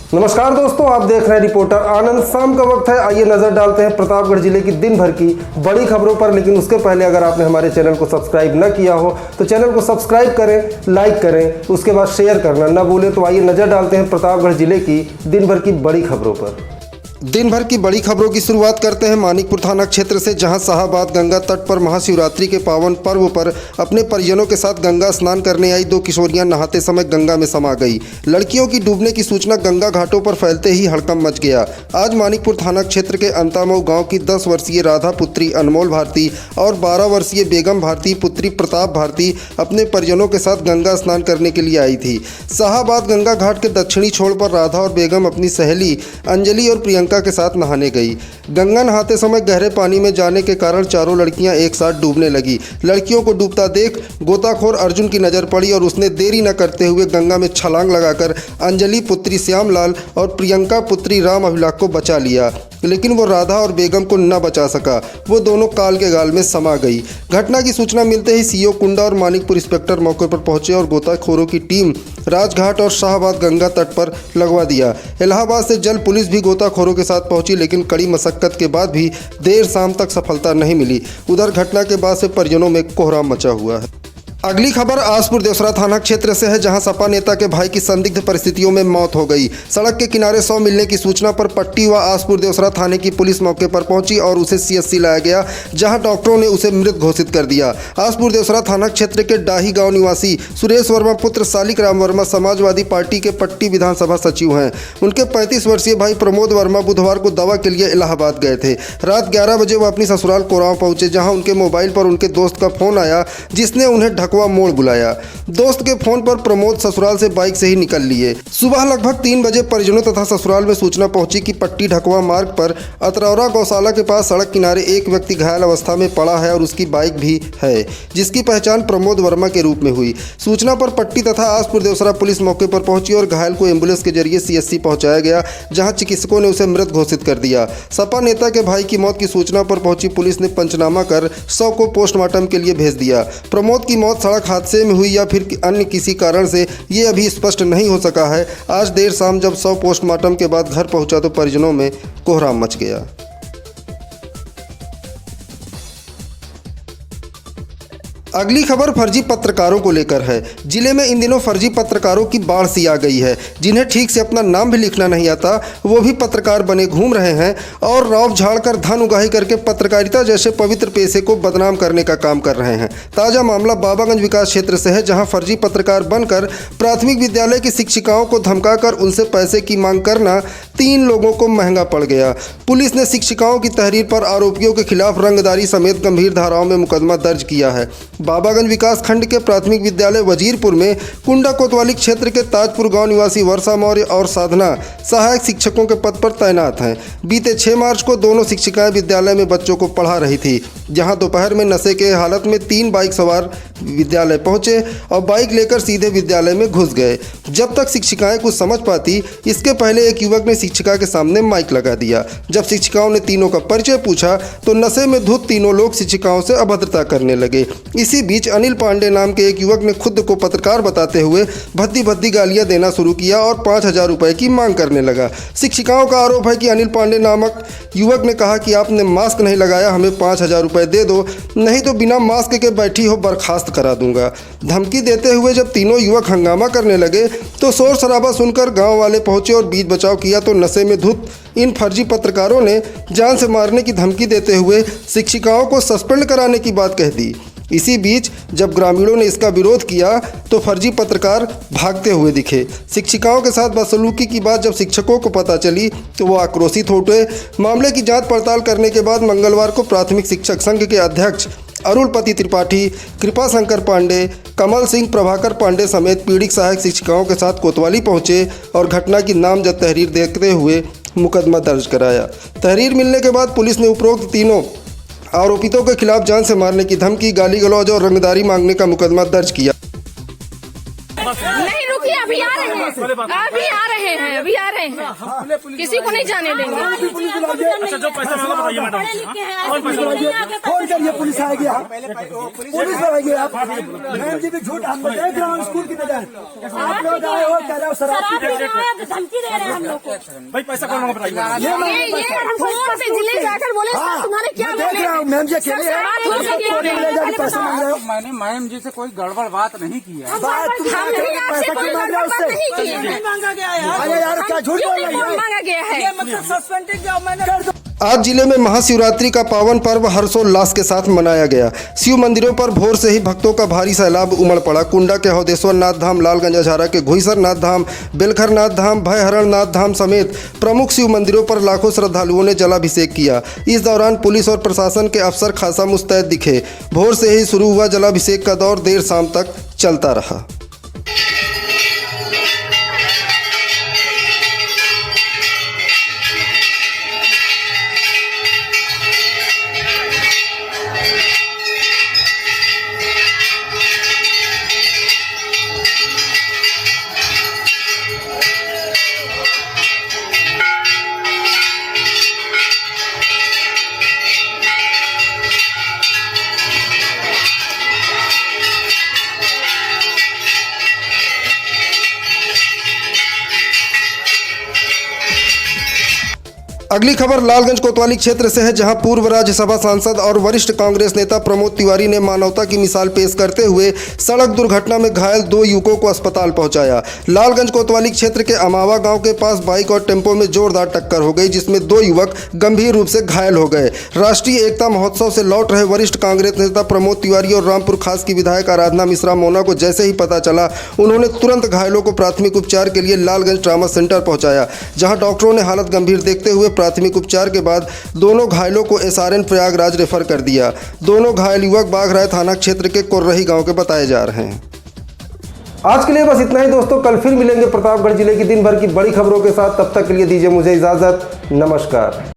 नमस्कार दोस्तों, आप देख रहे हैं रिपोर्टर आनंद। शाम का वक्त है, आइए नजर डालते हैं प्रतापगढ़ जिले की दिन भर की बड़ी खबरों पर। लेकिन उसके पहले अगर आपने हमारे चैनल को सब्सक्राइब न किया हो तो चैनल को सब्सक्राइब करें, लाइक करें, उसके बाद शेयर करना न भूलें। तो आइए नजर डालते हैं प्रतापगढ़ जिले की दिन भर की बड़ी खबरों पर। दिन भर की बड़ी खबरों की शुरुआत करते हैं मानिकपुर थाना क्षेत्र से, जहां शाहबाद गंगा तट पर महाशिवरात्रि के पावन पर्व पर अपने परिजनों के साथ गंगा स्नान करने आई दो किशोरियां नहाते समय गंगा में समा गई। लड़कियों की डूबने की सूचना गंगा घाटों पर फैलते ही हड़कंप मच गया। आज मानिकपुर थाना क्षेत्र के अंतामऊ गांव की 10 वर्षीय राधा पुत्री अनमोल भारती और 12 वर्षीय बेगम भारती पुत्री प्रताप भारती अपने परिजनों के साथ गंगा स्नान करने के लिए आई थी। शाहबाद गंगा घाट के दक्षिणी छोर पर राधा और बेगम अपनी सहेली अंजलि और प्रियंका के साथ नहाने गई। गंगा नहाते समय गहरे पानी में जाने के कारण चारों लड़कियां एक साथ डूबने लगी। लड़कियों को डूबता देख गोताखोर अर्जुन की नज़र पड़ी और उसने देरी न करते हुए गंगा में छलांग लगाकर अंजलि पुत्री श्यामलाल और प्रियंका पुत्री राम अभिलाख को बचा लिया। लेकिन वो राधा और बेगम को न बचा सका, वो दोनों काल के गाल में समा गई। घटना की सूचना मिलते ही सीओ कुंडा और मानिकपुर इंस्पेक्टर मौके पर पहुंचे और गोताखोरों की टीम राजघाट और शाहबाद गंगा तट पर लगवा दिया। इलाहाबाद से जल पुलिस भी गोताखोरों के साथ पहुंची, लेकिन कड़ी मशक्कत के बाद भी देर शाम तक सफलता नहीं मिली। उधर घटना के बाद से परिजनों में कोहराम मचा हुआ है। अगली खबर आसपुर देवसरा थाना क्षेत्र से है, जहां सपा नेता के भाई की संदिग्ध परिस्थितियों में मौत हो गई। सड़क के किनारे शव मिलने की सूचना पर पट्टी व आसपुर देवसरा थाने की पुलिस मौके पर पहुंची और उसे सीएचसी लाया गया, जहां डॉक्टरों ने उसे मृत घोषित कर दिया। आसपुर देवसरा थाना क्षेत्र के डाही गांव निवासी सुरेश वर्मा पुत्र सालिक राम वर्मा समाजवादी पार्टी के पट्टी विधानसभा सचिव हैं। उनके 35 वर्षीय भाई प्रमोद वर्मा बुधवार को दवा के लिए इलाहाबाद गए थे। रात 11 बजे वह अपनी ससुराल कोरांव पहुंचे, जहां उनके मोबाइल पर उनके दोस्त का फोन आया, जिसने उन्हें ढकवा मोड़ बुलाया। दोस्त के फोन पर प्रमोद ससुराल से बाइक से ही निकल लिए। सुबह लगभग 3 बजे परिजनों तथा ससुराल में सूचना पहुंची कि पट्टी ढकवा मार्ग पर अतरौरा गौशाला के पास सड़क किनारे एक व्यक्ति घायल अवस्था में पड़ा है और उसकी बाइक भी है, जिसकी पहचान प्रमोद वर्मा के रूप में हुई। सूचना पर पट्टी तथा आसपुर देवसरा पुलिस मौके पर पहुंची और घायल को एम्बुलेंस के जरिए सीएचसी पहुंचाया गया, जहां चिकित्सकों ने उसे मृत घोषित कर दिया। सपा नेता के भाई की मौत की सूचना पर पहुंची पुलिस ने पंचनामा कर शव को पोस्टमार्टम के लिए भेज दिया। प्रमोद की मौत सड़क हादसे में हुई या फिर अन्य किसी कारण से, ये अभी स्पष्ट नहीं हो सका है। आज देर शाम जब शव पोस्टमार्टम के बाद घर पहुंचा तो परिजनों में कोहराम मच गया। अगली खबर फर्जी पत्रकारों को लेकर है। जिले में इन दिनों फर्जी पत्रकारों की बाढ़ सी आ गई है, जिन्हें ठीक से अपना नाम भी लिखना नहीं आता, वो भी पत्रकार बने घूम रहे हैं और रौब झाड़कर धन उगाही करके पत्रकारिता जैसे पवित्र पेशे को बदनाम करने का काम कर रहे हैं। ताज़ा मामला बाबागंज विकास क्षेत्र से है, जहां फर्जी पत्रकार बनकर प्राथमिक विद्यालय की शिक्षिकाओं को धमकाकर उनसे पैसे की मांग करना 3 लोगों को महंगा पड़ गया। पुलिस ने शिक्षिकाओं की तहरीर पर आरोपियों के खिलाफ रंगदारी समेत गंभीर धाराओं में मुकदमा दर्ज किया है। बाबागंज विकास खंड के प्राथमिक विद्यालय वजीरपुर में कुंडा कोतवाली क्षेत्र के ताजपुर गांव निवासी वर्षा मौर्य और साधना सहायक शिक्षकों के पद पर तैनात हैं। बीते 6 मार्च को दोनों शिक्षिकाएं विद्यालय में बच्चों को पढ़ा रही थी, जहां दोपहर में नशे के हालत में 3 बाइक सवार विद्यालय पहुंचे और बाइक लेकर सीधे विद्यालय में घुस गए। जब तक शिक्षिकाएं कुछ समझ पाती, इसके पहले एक युवक ने शिक्षिका के सामने माइक लगा दिया। जब शिक्षिकाओं ने तीनों का परिचय पूछा तो नशे में धुत तीनों लोग शिक्षिकाओं से अभद्रता करने लगे। इसी बीच अनिल पांडे नाम के एक युवक ने खुद को पत्रकार बताते हुए भद्दी भद्दी गालियां देना शुरू किया और 5,000 रुपए की मांग करने लगा। शिक्षिकाओं का आरोप है कि अनिल पांडे नामक युवक ने कहा कि आपने मास्क नहीं लगाया, हमें 5,000 रुपए दे दो, नहीं तो बिना मास्क के बैठी हो बर्खास्त करा दूंगा। धमकी देते हुए जब तीनों युवक हंगामा करने लगे तो शोर शराबा सुनकर गांव वाले पहुंचे और बीच बचाव किया तो नशे में धुत इन फर्जी पत्रकारों ने जान से मारने की धमकी देते हुए शिक्षिकाओं को सस्पेंड कराने की बात कह दी। इसी बीच जब ग्रामीणों ने इसका विरोध किया तो फर्जी पत्रकार भागते हुए दिखे। शिक्षिकाओं के साथ बदसलूकी की बात जब शिक्षकों को पता चली तो वो आक्रोशित हो उठे। मामले की जांच पड़ताल करने के बाद मंगलवार को प्राथमिक शिक्षक संघ के अध्यक्ष अरुणपति त्रिपाठी, कृपा शंकर पांडे, कमल सिंह, प्रभाकर पांडे समेत पीड़ित सहायक शिक्षिकाओं के साथ कोतवाली पहुंचे और घटना की नामजद तहरीर देखते हुए मुकदमा दर्ज कराया। तहरीर मिलने के बाद पुलिस ने उपरोक्त तीनों आरोपितों के खिलाफ जान से मारने की धमकी, गाली गलौज और रंगदारी मांगने का मुकदमा दर्ज किया। नहीं रुकिए, अभी आ रहे हैं। अभी आ रहे हैं, अभी आ रहे हैं, किसी को नहीं जाने देंगे। अच्छा, जो पैसा मांगा बताइए मैडम। फोन करिए, पुलिस आएगी। पुलिस आएगी। आप मैम जी भी झूठ हम देख रहे हैं स्कूल की नजर। आप लोग आए हो कह रहे हो शराब धमकी दे रहे हैं हम लोग को। भाई पैसा कौन मांगा बताइए। ये फोन पे जिले जाकर बोले तुम्हारे क्या देख रहा हूँ मैम जी अकेले पैसा मांग रहे हो। मैंने मैम जी से कोई गड़बड़ बात नहीं की है। बात पैसा क्यों मांग रहे हो उससे? मांगा गया है। अरे यार क्या झूठ बोल रही है। मांगा गया है, मतलब सस्पेंडेड जॉब मैंने कर दो। आज जिले में महाशिवरात्रि का पावन पर्व हर्षोल्लास के साथ मनाया गया। शिव मंदिरों पर भोर से ही भक्तों का भारी सैलाब उमड़ पड़ा। कुंडा के हौदेश्वर नाथ धाम, लालगंज अझारा के घुईसर नाथ धाम, बेलखर नाथ धाम, भयहरण नाथ धाम समेत प्रमुख शिव मंदिरों पर लाखों श्रद्धालुओं ने जलाभिषेक किया। इस दौरान पुलिस और प्रशासन के अफसर खासा मुस्तैद दिखे। भोर से ही शुरू हुआ जलाभिषेक का दौर देर शाम तक चलता रहा। अगली खबर लालगंज कोतवाली क्षेत्र से है, जहां पूर्व राज्यसभा सांसद और वरिष्ठ कांग्रेस नेता प्रमोद तिवारी ने मानवता की मिसाल पेश करते हुए सड़क दुर्घटना में घायल 2 युवकों को अस्पताल पहुंचाया। लालगंज कोतवाली क्षेत्र के अमावा गांव के पास बाइक और टेम्पो में जोरदार टक्कर हो गई, जिसमें 2 युवक गंभीर रूप से घायल हो गए। राष्ट्रीय एकता महोत्सव से लौट रहे वरिष्ठ कांग्रेस नेता प्रमोद तिवारी और रामपुर खास की विधायक आराधना मिश्रा मोना को जैसे ही पता चला, उन्होंने तुरंत घायलों को प्राथमिक उपचार के लिए लालगंज ट्रामा सेंटर पहुंचाया, जहां डॉक्टरों ने हालत गंभीर देखते हुए प्राथमिक उपचार के बाद दोनों घायलों को SRN प्रयागराज रेफर कर दिया। दोनों घायल युवक बाघराय थाना क्षेत्र के कोर्रही गांव के बताए जा रहे हैं। आज के लिए बस इतना ही दोस्तों। कल फिर मिलेंगे प्रतापगढ़ जिले की दिन भर की बड़ी खबरों के साथ। तब तक के लिए दीजिए मुझे इजाजत। नमस्कार।